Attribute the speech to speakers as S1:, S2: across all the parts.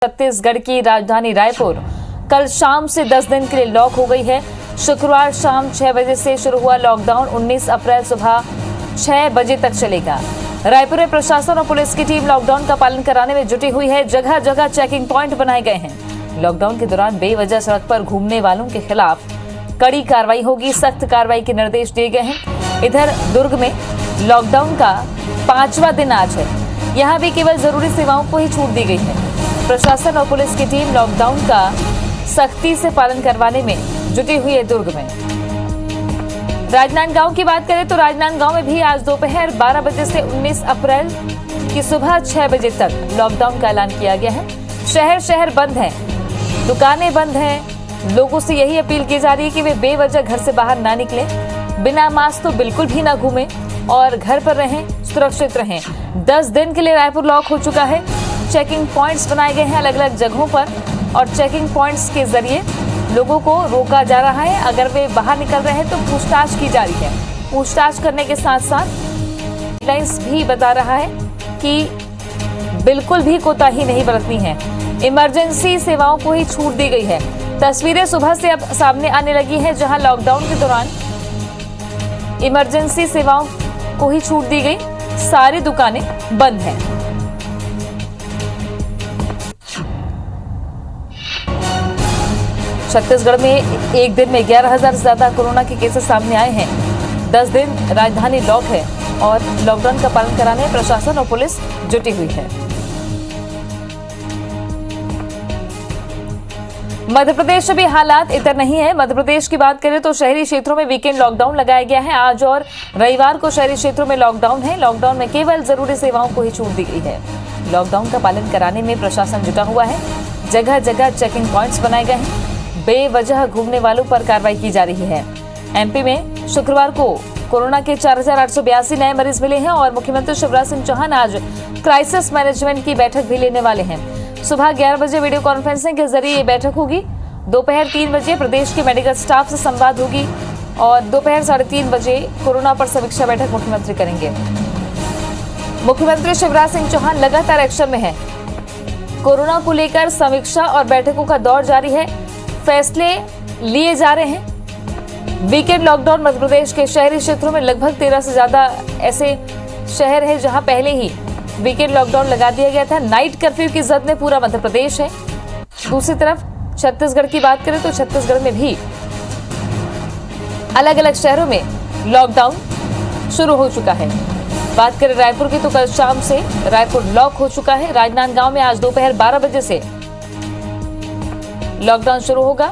S1: छत्तीसगढ़ की राजधानी रायपुर कल शाम से 10 दिन के लिए लॉक हो गई है। शुक्रवार शाम 6 बजे से शुरू हुआ लॉकडाउन 19 अप्रैल सुबह 6 बजे तक चलेगा। रायपुर में प्रशासन और पुलिस की टीम लॉकडाउन का पालन कराने में जुटी हुई है। जगह जगह चेकिंग पॉइंट बनाए गए हैं। लॉकडाउन के दौरान बेवजह सड़क पर घूमने वालों के खिलाफ कड़ी कार्रवाई होगी। सख्त कार्रवाई के निर्देश दिए गए हैं। इधर दुर्ग में लॉकडाउन का 5वां दिन आज है। यहाँ भी केवल जरूरी सेवाओं को ही छूट दी गई है। प्रशासन और पुलिस की टीम लॉकडाउन का सख्ती से पालन करवाने में जुटी हुई है। दुर्ग में राजनांदगांव की बात करें तो राजनांदगांव में भी आज दोपहर 12 बजे से 19 अप्रैल की सुबह 6 बजे तक लॉकडाउन का ऐलान किया गया है। शहर बंद है, दुकानें बंद हैं। लोगों से यही अपील की जा रही है कि वे बेवजह घर से बाहर ना निकलें, बिना मास्क तो बिल्कुल भी ना घूमें और घर पर रहें, सुरक्षित रहें। 10 दिन के लिए रायपुर लॉक हो चुका है। चेकिंग पॉइंट्स बनाए गए हैं अलग अलग जगहों पर और चेकिंग पॉइंट्स के जरिए लोगों को रोका जा रहा है। अगर वे बाहर निकल रहे हैं तो पूछताछ की जा रही है। पूछताछ करने के साथ साथ गाइडलाइंस भी बता रहा है कि बिल्कुल भी कोताही नहीं बरतनी है। इमरजेंसी सेवाओं को ही छूट दी गई है। तस्वीरें सुबह से अब सामने आने लगी हैं, जहां लॉकडाउन के दौरान इमरजेंसी सेवाओं को ही छूट दी गई। सारी दुकानें बंद हैं। छत्तीसगढ़ में एक दिन में 11,000 से ज्यादा कोरोना के केसेस सामने आए हैं। 10 दिन राजधानी लॉक है और लॉकडाउन का पालन कराने प्रशासन और पुलिस जुटी हुई है। मध्य प्रदेश में भी हालात इतर नहीं है। मध्य प्रदेश की बात करें तो शहरी क्षेत्रों में वीकेंड लॉकडाउन लगाया गया है। आज और रविवार को शहरी क्षेत्रों में लॉकडाउन है। लॉकडाउन में केवल जरूरी सेवाओं को ही छूट दी गई है। लॉकडाउन का पालन कराने में प्रशासन जुटा हुआ है। जगह जगह चेकिंग पॉइंट्स बनाए गए हैं। बेवजह घूमने वालों पर कार्रवाई की जा रही है। एमपी में शुक्रवार को कोरोना के 4,882 नए मरीज मिले हैं और मुख्यमंत्री शिवराज सिंह चौहान आज क्राइसिस मैनेजमेंट की बैठक भी लेने वाले हैं। सुबह 11 बजे वीडियो कॉन्फ्रेंसिंग के जरिए ये बैठक होगी। दोपहर 3 बजे प्रदेश के मेडिकल स्टाफ से संवाद होगी और दोपहर 3:30 बजे कोरोना पर समीक्षा बैठक मुख्यमंत्री करेंगे। मुख्यमंत्री शिवराज सिंह चौहान लगातार एक्शन में है। कोरोना को लेकर समीक्षा और बैठकों का दौर जारी है। फैसले लिए जा रहे हैं। वीकेंड लॉकडाउन मध्य प्रदेश के शहरी क्षेत्रों में लगभग 13 से ज्यादा ऐसे शहर हैं जहां पहले ही वीकेंड लॉकडाउन लगा दिया गया था। नाइट कर्फ्यू की जद में पूरा मध्य प्रदेश है। दूसरी तरफ छत्तीसगढ़ की बात करें तो छत्तीसगढ़ में भी अलग अलग शहरों में लॉकडाउन शुरू हो चुका है। बात करें रायपुर की तो कल शाम से रायपुर लॉक हो चुका है। राजनांदगांव में आज दोपहर 12 बजे से लॉकडाउन शुरू होगा।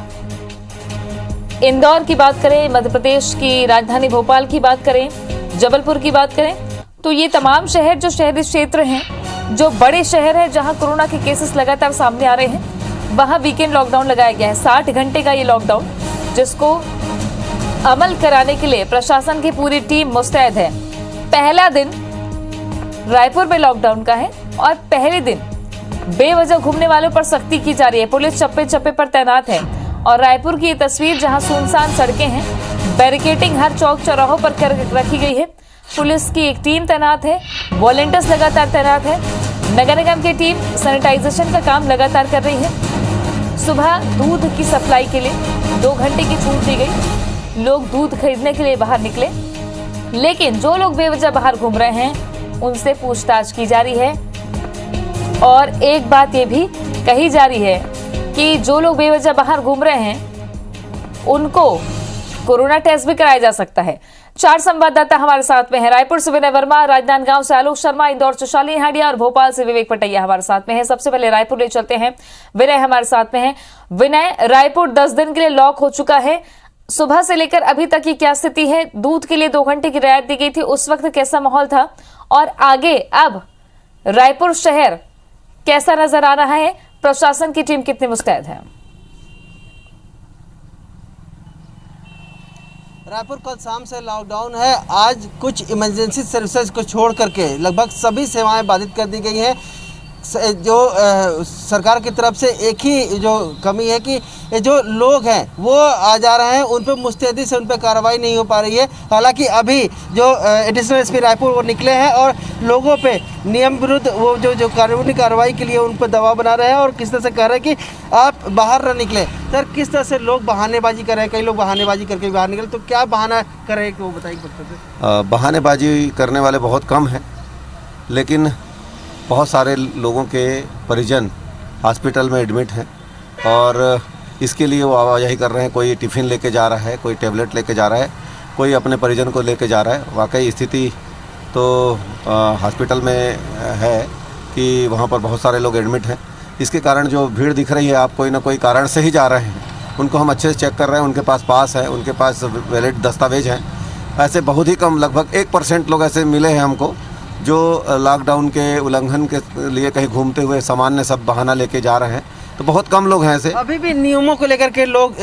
S1: इंदौर की बात करें, मध्य प्रदेश की राजधानी भोपाल की बात करें, जबलपुर की बात करें तो ये तमाम शहर जो शहरी क्षेत्र हैं, जो बड़े शहर हैं जहां कोरोना के केसेस लगातार सामने आ रहे हैं, वहां वीकेंड लॉकडाउन लगाया गया है। 60 घंटे का ये लॉकडाउन जिसको अमल कराने के लिए प्रशासन की पूरी टीम मुस्तैद है। पहला दिन रायपुर में लॉकडाउन का है और पहले दिन बेवजह घूमने वालों पर सख्ती की जा रही है। पुलिस चप्पे चप्पे पर तैनात है और रायपुर की ये तस्वीर जहां सुनसान सड़कें हैं, बैरिकेडिंग हर चौक चौराहों पर कर रखी गई है। पुलिस की एक टीम तैनात है, वॉलंटियर्स लगातार तैनात है। नगर निगम की टीम सैनिटाइजेशन का काम लगातार कर रही है। सुबह दूध की सप्लाई के लिए 2 घंटे की छूट दी गई। लोग दूध खरीदने के लिए बाहर निकले, लेकिन जो लोग बेवजह बाहर घूम रहे हैं उनसे पूछताछ की जा रही है। और एक बात ये भी कही जा रही है कि जो लोग बेवजह बाहर घूम रहे हैं उनको कोरोना टेस्ट भी कराया जा सकता है। 4 संवाददाता हमारे साथ में हैं। रायपुर से विनय वर्मा, राजनांदगांव से आलोक शर्मा, इंदौर से शालिनी हाडिया और भोपाल से विवेक पटैया हमारे साथ में है। सबसे पहले रायपुर ले चलते हैं। विनय हमारे साथ में है। विनय, रायपुर 10 दिन के लिए लॉक हो चुका है। सुबह से लेकर अभी तक की क्या स्थिति है? दूध के लिए 2 घंटे की रियायत दी गई थी, उस वक्त कैसा माहौल था और आगे अब रायपुर शहर कैसा नजर आ रहा है? प्रशासन की टीम कितनी मुस्तैद है?
S2: रायपुर कल शाम से लॉकडाउन है। आज कुछ इमरजेंसी सर्विसेज को छोड़ करके लगभग सभी सेवाएं बाधित कर दी गई हैं। जो सरकार की तरफ से एक ही जो कमी है कि ये जो लोग हैं वो आ जा रहे हैं, उन पर मुस्तैदी से उन पर कार्रवाई नहीं हो पा रही है। हालांकि अभी जो एडिशनल एसपी रायपुर वो निकले हैं और लोगों पे नियम विरुद्ध वो जो कानूनी कार्रवाई के लिए उन पर दबाव बना रहे हैं और किस तरह से कह रहे हैं कि आप बाहर न निकले। सर, किस तरह से लोग बहानेबाजी कर रहे हैं? कई लोग बहानेबाजी करके बाहर निकले, तो क्या बहाना कर रहे हैं कि वो बताइए।
S3: बहानेबाजी करने वाले बहुत कम हैं, लेकिन बहुत सारे लोगों के परिजन हॉस्पिटल में एडमिट हैं और इसके लिए वो आवाजाही कर रहे हैं। कोई टिफ़िन लेके जा रहा है, कोई टेबलेट लेके जा रहा है, कोई अपने परिजन को लेके जा रहा है। वाकई स्थिति तो हॉस्पिटल में है कि वहाँ पर बहुत सारे लोग एडमिट हैं। इसके कारण जो भीड़ दिख रही है, आप कोई ना कोई कारण से ही जा रहे हैं। उनको हम अच्छे से चेक कर रहे हैं, उनके पास पास है, उनके पास वैलिड दस्तावेज हैं। ऐसे बहुत ही कम, लगभग 1% लोग ऐसे मिले हैं हमको जो लॉकडाउन के उल्लंघन के लिए कहीं घूमते हुए सामान्य सब बहाना लेके जा रहे हैं। तो बहुत कम लोग हैं ऐसे।
S2: अभी भी नियमों को लेकर के लोग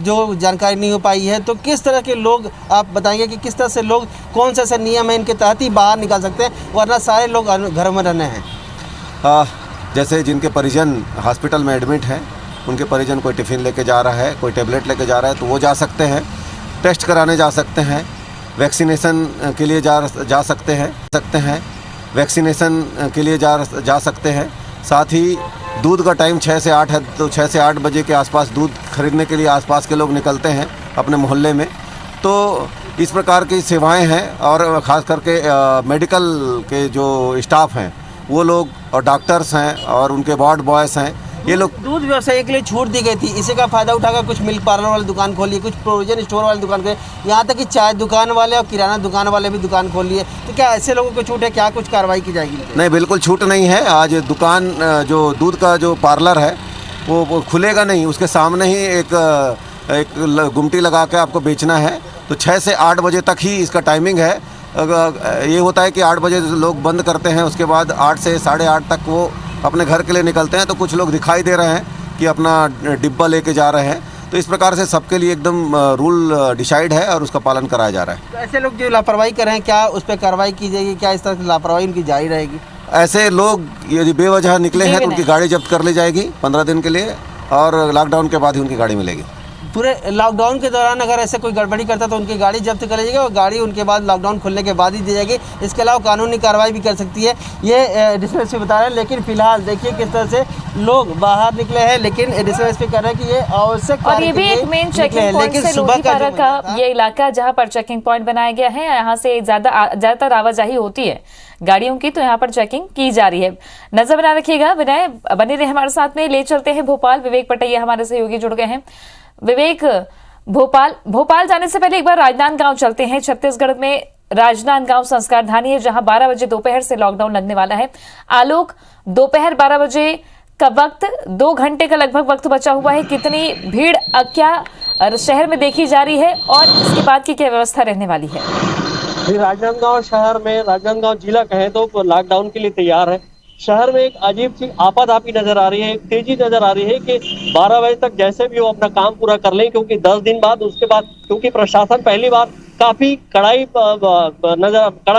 S2: जो जानकारी नहीं हो पाई है, तो किस तरह के लोग आप बताएंगे कि किस तरह से लोग, कौन सा ऐसा नियम है इनके तहत ही बाहर निकल सकते हैं, वरना सारे लोग घरों में रहने हैं?
S3: जैसे जिनके परिजन हॉस्पिटल में एडमिट हैं, उनके परिजन कोई टिफ़िन लेके जा रहा है, कोई टेबलेट लेके जा रहा है, तो वो जा सकते हैं। टेस्ट कराने जा सकते हैं, वैक्सीनेशन के लिए जा सकते हैं वैक्सीनेशन के लिए जा सकते हैं। साथ ही दूध का टाइम 6 से 8 है, तो 6 से 8 बजे के आसपास दूध खरीदने के लिए आसपास के लोग निकलते हैं अपने मोहल्ले में। तो इस प्रकार की सेवाएं हैं और ख़ास करके मेडिकल के जो स्टाफ हैं वो लोग और डॉक्टर्स हैं और उनके वार्ड बॉयज़ हैं, ये लोग।
S2: दूध व्यवसाय के लिए छूट दी गई थी, इसी का फायदा उठाकर कुछ मिल्क पार्लर वाले दुकान खोल लिए, कुछ प्रोविजन स्टोर वाले दुकान खोले, यहाँ तक कि चाय दुकान वाले और किराना दुकान वाले भी दुकान खोल लिए। तो क्या ऐसे लोगों को छूट है? क्या कुछ कार्रवाई की जाएगी?
S3: नहीं, बिल्कुल छूट नहीं है। आज दुकान जो दूध का जो पार्लर है वो खुलेगा नहीं, उसके सामने ही एक गुमटी लगा के आपको बेचना है। तो 6 से 8 बजे तक ही इसका टाइमिंग है। ये होता है कि 8 बजे लोग बंद करते हैं, उसके बाद 8 से 8:30 तक वो अपने घर के लिए निकलते हैं। तो कुछ लोग दिखाई दे रहे हैं कि अपना डिब्बा लेके जा रहे हैं। तो इस प्रकार से सबके लिए एकदम रूल डिसाइड है और उसका पालन कराया जा रहा है।
S2: तो ऐसे लोग जो लापरवाही कर रहे हैं, क्या उस पर कार्रवाई की जाएगी? क्या इस तरह की लापरवाही उनकी जारी रहेगी?
S3: ऐसे लोग यदि बेवजह निकले हैं तो उनकी गाड़ी जब्त कर ली जाएगी 15 दिन के लिए, और लॉकडाउन के बाद ही उनकी गाड़ी मिलेगी।
S2: पूरे लॉकडाउन के दौरान अगर ऐसे कोई गड़बड़ी करता तो उनकी गाड़ी जब्त कर ली जाएगी और गाड़ी उनके बाद लॉकडाउन खुलने के बाद ही दी जाएगी। इसके अलावा कानूनी कार्रवाई भी कर सकती है, ये एडिशनल एसपी बता रहे हैं। लेकिन फिलहाल देखिए किस तरह से लोग बाहर निकले हैं, लेकिन एडिशनल एसपी कह रहे हैं कि ये आवश्यक।
S1: और ये भी एक मेन चेकिंग पॉइंट से लोहीपारा का ये इलाका जहां पर चेकिंग पॉइंट बनाया गया है, यहाँ से ज्यादातर आवाजाही होती है गाड़ियों की, तो यहाँ पर चेकिंग की जा रही है। नजर बना रखिएगा। विनय बने रहे हमारे साथ में। ले चलते हैं भोपाल। विवेक पटैया हमारे सहयोगी जुड़ गए हैं। विवेक, भोपाल जाने से पहले एक बार राजनांदगांव चलते हैं। छत्तीसगढ़ में राजनांदगांव संस्कार धानी है, जहां 12 बजे दोपहर से लॉकडाउन लगने वाला है। आलोक, दोपहर 12 बजे का वक्त, 2 घंटे का लगभग वक्त बचा हुआ है। कितनी भीड़ क्या शहर में देखी जा रही है और इसके बाद की क्या व्यवस्था रहने वाली है?
S4: राजनांदगांव शहर में, राजनांदगांव जिला कहें तो लॉकडाउन के लिए तैयार है। शहर में एक अजीब सी आपाधापी नजर आ रही है, एक तेजी नजर आ रही है कि 12 बजे तक जैसे भी वो अपना काम पूरा कर लें, क्योंकि 10 दिन बाद उसके बाद, क्योंकि प्रशासन पहली बार काफी कड़ा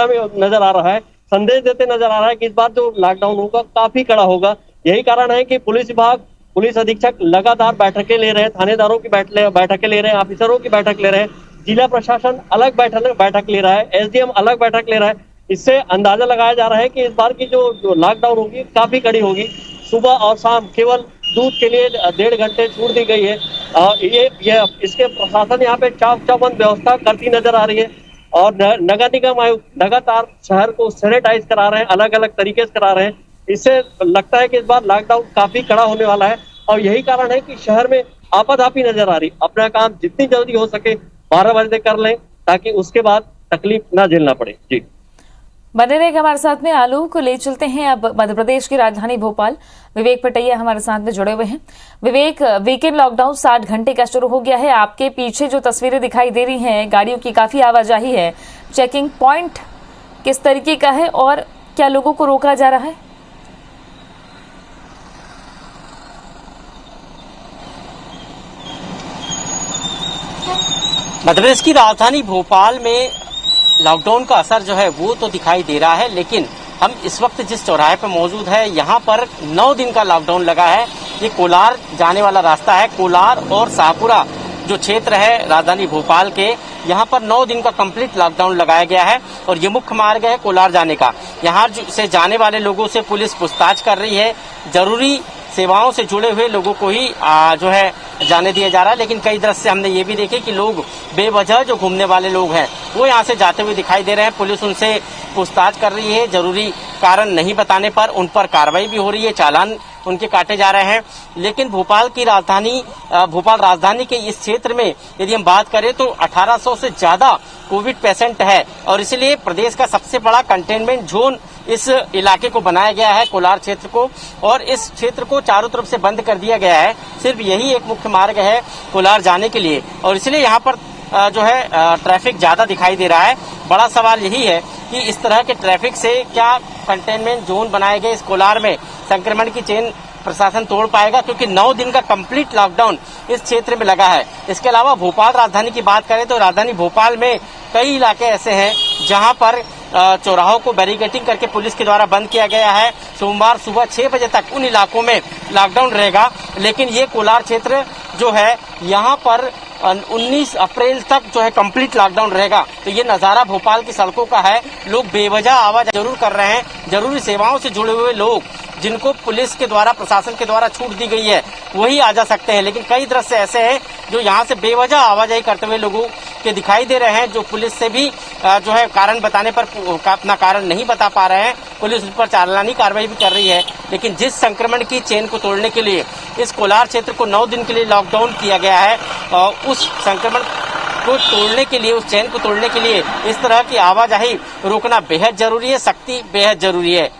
S4: में नजर आ रहा है, संदेश देते नजर आ रहा है कि इस बार जो लॉकडाउन होगा काफी कड़ा होगा। यही कारण है कि पुलिस विभाग, पुलिस अधीक्षक लगातार बैठकें ले रहे हैं, थानेदारों की बैठकें ले रहे हैं, ऑफिसरों की बैठक ले रहे हैं, जिला प्रशासन अलग बैठक ले रहा है, एसडीएम अलग बैठक ले रहा है। इससे अंदाजा लगाया जा रहा है कि इस बार की जो लॉकडाउन होगी काफी कड़ी होगी। सुबह और शाम केवल दूध के लिए 1.5 घंटे छूट दी गई है। ये इसके प्रशासन यहाँ पे चौबंद व्यवस्था करती नजर आ रही है और नगर निगम आयुक्त लगातार शहर को सैनिटाइज करा रहे हैं, अलग अलग तरीके से करा रहे हैं। इससे लगता है कि इस बार लॉकडाउन काफी कड़ा होने वाला है और यही कारण है कि शहर में आपाधापी नजर आ रही। अपना काम जितनी जल्दी हो सके 12 बजे कर लें ताकि उसके बाद तकलीफ ना झेलना पड़े। जी,
S1: बने रहेगा हमारे साथ में। आलू को ले चलते हैं अब मध्य प्रदेश की राजधानी भोपाल। विवेक पटैया हमारे साथ में जुड़े हुए हैं। विवेक, वीकेंड लॉकडाउन 60 घंटे का शुरू हो गया है। आपके पीछे जो तस्वीरें दिखाई दे रही हैं, गाड़ियों की काफी आवाजाही है, चेकिंग पॉइंट किस तरीके का है और क्या लोगों को रोका जा रहा है?
S5: मध्य प्रदेश की राजधानी भोपाल में लॉकडाउन का असर जो है वो तो दिखाई दे रहा है, लेकिन हम इस वक्त जिस चौराहे पर मौजूद है, यहाँ पर 9 दिन का लॉकडाउन लगा है। ये कोलार जाने वाला रास्ता है। कोलार और शाहपुरा जो क्षेत्र है राजधानी भोपाल के, यहाँ पर 9 दिन का कंप्लीट लॉकडाउन लगाया गया है और ये मुख्य मार्ग है कोलार जाने का। यहाँ से जाने वाले लोगों से पुलिस पूछताछ कर रही है। जरूरी सेवाओं से जुड़े हुए लोगों को ही जो है जाने दिया जा रहा है। लेकिन कई दृश्य हमने ये भी देखे कि लोग बेवजह जो घूमने वाले लोग हैं वो यहाँ से जाते हुए दिखाई दे रहे हैं। पुलिस उनसे पूछताछ कर रही है। जरूरी कारण नहीं बताने पर उन पर कार्रवाई भी हो रही है, चालान उनके काटे जा रहे हैं। लेकिन भोपाल राजधानी के इस क्षेत्र में यदि हम बात करें तो 1800 से ज्यादा कोविड पेशेंट है और इसलिए प्रदेश का सबसे बड़ा कंटेनमेंट जोन इस इलाके को बनाया गया है, कोलार क्षेत्र को, और इस क्षेत्र को चारों तरफ से बंद कर दिया गया है। सिर्फ यही एक मुख्य मार्ग है कोलार जाने के लिए और इसलिए यहाँ पर जो है ट्रैफिक ज्यादा दिखाई दे रहा है। बड़ा सवाल यही है कि इस तरह के ट्रैफिक से क्या कंटेनमेंट जोन बनाए गए इस कोलार में संक्रमण की चेन प्रशासन तोड़ पाएगा, क्योंकि 9 दिन का कंप्लीट लॉकडाउन इस क्षेत्र में लगा है। इसके अलावा भोपाल राजधानी की बात करें तो राजधानी भोपाल में कई इलाके ऐसे हैं जहां पर चौराहों को बैरिकेडिंग करके पुलिस के द्वारा बंद किया गया है। सोमवार सुबह 6 बजे तक उन इलाकों में लॉकडाउन रहेगा। लेकिन ये कोलार क्षेत्र जो है यहाँ पर 19 अप्रैल तक जो है कंप्लीट लॉकडाउन रहेगा। तो ये नजारा भोपाल की सड़कों का है। लोग बेवजह आवाजाही जरूर कर रहे हैं। जरूरी सेवाओं से जुड़े हुए लोग जिनको पुलिस के द्वारा प्रशासन के द्वारा छूट दी गई है वही आ जा सकते हैं। लेकिन कई दृश्य ऐसे हैं जो यहाँ से बेवजह आवाजाही करते हुए लोगों के दिखाई दे रहे हैं, जो पुलिस से भी जो है कारण बताने पर अपना कारण नहीं बता पा रहे हैं। पुलिस उस पर चालानी कार्रवाई भी कर रही है। लेकिन जिस संक्रमण की चेन को तोड़ने के लिए इस कोलार क्षेत्र को 9 दिन के लिए लॉकडाउन किया गया है, उस संक्रमण को तोड़ने के लिए, उस चेन को तोड़ने के लिए इस तरह की आवाजाही रोकना बेहद जरूरी है, सख्ती बेहद जरूरी है।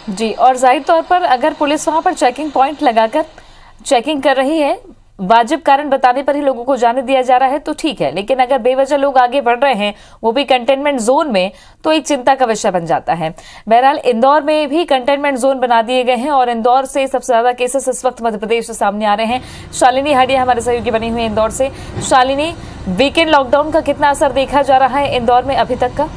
S1: जी, और जाहिर तौर पर अगर पुलिस वहां पर चेकिंग पॉइंट लगाकर चेकिंग कर रही है, वाजिब कारण बताने पर ही लोगों को जाने दिया जा रहा है तो ठीक है। लेकिन अगर बेवजह लोग आगे बढ़ रहे हैं, वो भी कंटेनमेंट जोन में, तो एक चिंता का विषय बन जाता है। बहरहाल इंदौर में भी कंटेनमेंट जोन बना दिए गए हैं और इंदौर से सबसे ज्यादा केसेस इस वक्त मध्य प्रदेश से सामने आ रहे हैं। शालिनी हाडिया हमारे सहयोगी बनी हुई है इंदौर से। शालिनी, वीकेंड लॉकडाउन का कितना असर देखा जा रहा है इंदौर में अभी तक का?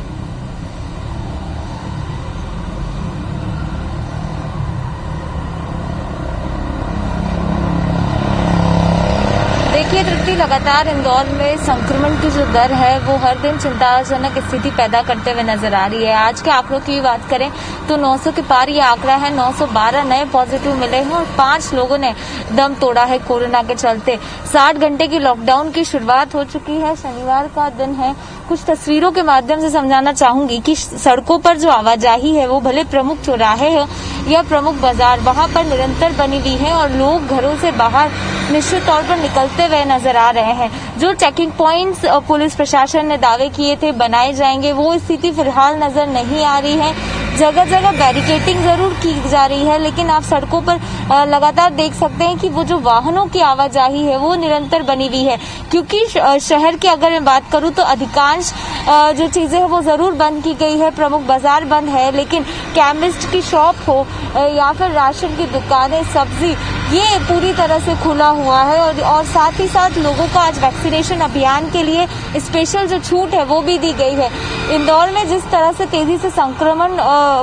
S6: देखिए तृप्ति, लगातार इंदौर में संक्रमण की जो दर है वो हर दिन चिंताजनक स्थिति पैदा करते हुए नजर आ रही है। आज के आंकड़ों की बात करें तो 900 के पार ये आंकड़ा है। 912 नए पॉजिटिव मिले हैं और 5 लोगों ने दम तोड़ा है कोरोना के चलते। 60 घंटे की लॉकडाउन की शुरुआत हो चुकी है। शनिवार का दिन है। कुछ तस्वीरों के माध्यम से समझाना चाहूंगी कि सड़कों पर जो आवाजाही है वो भले प्रमुख चौराहे हो या प्रमुख बाजार, वहां पर निरंतर बनी हुई है और लोग घरों से बाहर निश्चित तौर पर निकलते हुए नजर आ रहे हैं। जो चेकिंग पॉइंट्स पुलिस प्रशासन ने दावे किए थे बनाए जाएंगे, वो स्थिति फिलहाल नजर नहीं आ रही है। जगह जगह बैरिकेडिंग जरूर की जा रही है, लेकिन आप सड़कों पर लगातार देख सकते हैं कि वो जो वाहनों की आवाजाही है वो निरंतर बनी हुई है। क्योंकि शहर की अगर मैं बात करूं तो अधिकांश जो चीजें हैं वो जरूर बंद की गई है। प्रमुख बाजार बंद है, लेकिन केमिस्ट की शॉप हो या फिर राशन की दुकानें, सब्जी, ये पूरी तरह से खुला हुआ है। और साथ ही साथ लोगों को आज वैक्सीनेशन अभियान के लिए स्पेशल जो छूट है वो भी दी गई है। इंदौर में जिस तरह से तेजी से संक्रमण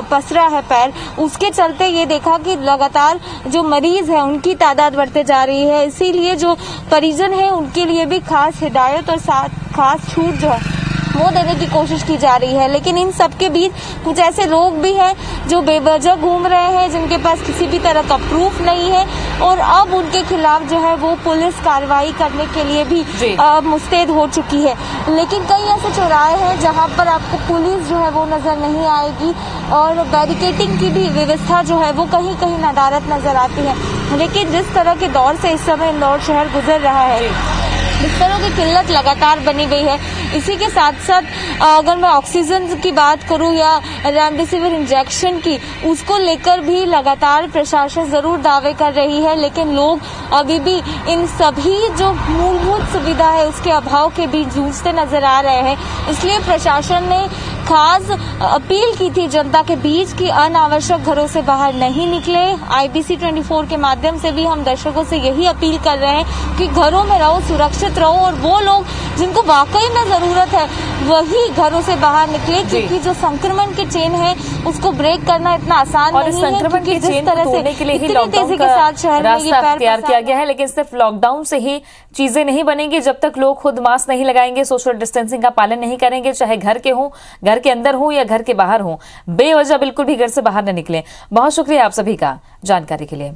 S6: पसरा है उसके चलते ये देखा कि लगातार जो मरीज है उनकी तादाद बढ़ते जा रही है। इसीलिए जो परिजन है उनके लिए भी खास हिदायत और साथ खास छूट जो है वो देने की कोशिश की जा रही है। लेकिन इन सब के बीच कुछ ऐसे लोग भी हैं जो बेवजह घूम रहे हैं, जिनके पास किसी भी तरह का प्रूफ नहीं है और अब उनके खिलाफ जो है वो पुलिस कार्रवाई करने के लिए भी मुस्तैद हो चुकी है। लेकिन कई ऐसे चौराहे हैं जहां पर आपको पुलिस जो है वो नजर नहीं आएगी और बैरिकेडिंग की भी व्यवस्था जो है वो कहीं कहीं नदारत नजर आती है। लेकिन जिस तरह के दौर से इस समय इंदौर शहर गुजर रहा है, बिस्तरों की किल्लत लगातार बनी गई है। इसी के साथ साथ अगर मैं ऑक्सीजन की बात करूं या रेमडेसिविर इंजेक्शन की, उसको लेकर भी लगातार प्रशासन जरूर दावे कर रही है, लेकिन लोग अभी भी इन सभी जो मूलभूत सुविधा है उसके अभाव के बीच जूझते नजर आ रहे हैं। इसलिए प्रशासन ने खास अपील की थी जनता के बीच कि अनावश्यक घरों से बाहर नहीं निकले। IBC 24 के माध्यम से भी हम दर्शकों से यही अपील कर रहे हैं कि घरों में रहो, सुरक्षित रहो, और वो लोग जिनको वाकई में जरूरत है वही घरों से बाहर निकले, क्योंकि जो संक्रमण की चेन है उसको ब्रेक करना इतना आसान
S1: और
S6: नहीं
S1: इस
S6: है।
S1: संक्रमण की चेन को तोड़ने के लिए ही लॉकडाउन का रास्ता अख्तियार किया गया है। लेकिन सिर्फ लॉकडाउन से ही चीजें नहीं बनेंगी जब तक लोग खुद मास्क नहीं लगाएंगे, सोशल डिस्टेंसिंग का पालन नहीं करेंगे, चाहे घर के हों, घर के अंदर हो या घर के बाहर हो। बेवजह बिल्कुल भी घर से बाहर न निकलें। बहुत शुक्रिया आप सभी का जानकारी के लिए।